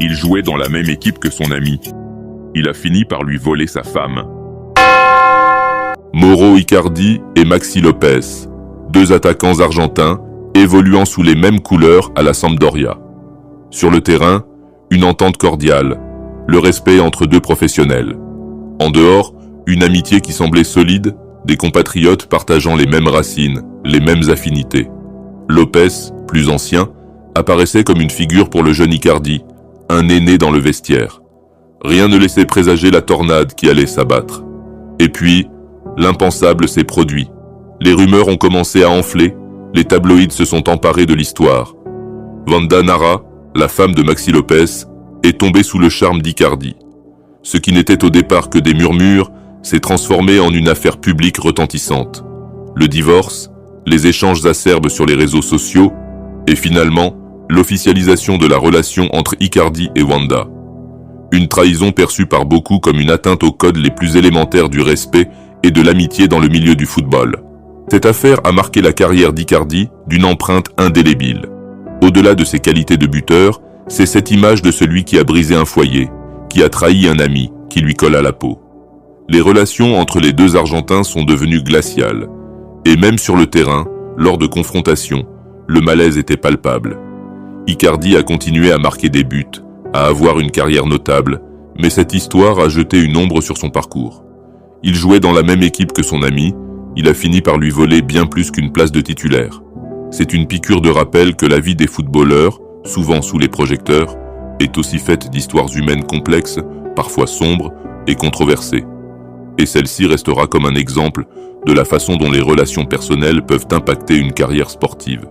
Il jouait dans la même équipe que son ami. Il a fini par lui voler sa femme. Mauro Icardi et Maxi Lopez, deux attaquants argentins évoluant sous les mêmes couleurs à la Sampdoria. Sur le terrain, une entente cordiale, le respect entre deux professionnels. En dehors, une amitié qui semblait solide, des compatriotes partageant les mêmes racines, les mêmes affinités. Lopez, plus ancien, apparaissait comme une figure pour le jeune Icardi, un aîné dans le vestiaire. Rien ne laissait présager la tornade qui allait s'abattre. Et puis, l'impensable s'est produit. Les rumeurs ont commencé à enfler, les tabloïds se sont emparés de l'histoire. Wanda Nara, la femme de Maxi Lopez, est tombée sous le charme d'Icardi. Ce qui n'était au départ que des murmures s'est transformé en une affaire publique retentissante. Le divorce, les échanges acerbes sur les réseaux sociaux et finalement l'officialisation de la relation entre Icardi et Wanda. Une trahison perçue par beaucoup comme une atteinte aux codes les plus élémentaires du respect et de l'amitié dans le milieu du football. Cette affaire a marqué la carrière d'Icardi d'une empreinte indélébile. Au-delà de ses qualités de buteur, c'est cette image de celui qui a brisé un foyer, qui a trahi un ami, qui lui colle à la peau. Les relations entre les deux Argentins sont devenues glaciales. Et même sur le terrain, lors de confrontations, le malaise était palpable. Icardi a continué à marquer des buts, à avoir une carrière notable, mais cette histoire a jeté une ombre sur son parcours. Il jouait dans la même équipe que son ami, il a fini par lui voler bien plus qu'une place de titulaire. C'est une piqûre de rappel que la vie des footballeurs, souvent sous les projecteurs, est aussi faite d'histoires humaines complexes, parfois sombres et controversées. Et celle-ci restera comme un exemple de la façon dont les relations personnelles peuvent impacter une carrière sportive.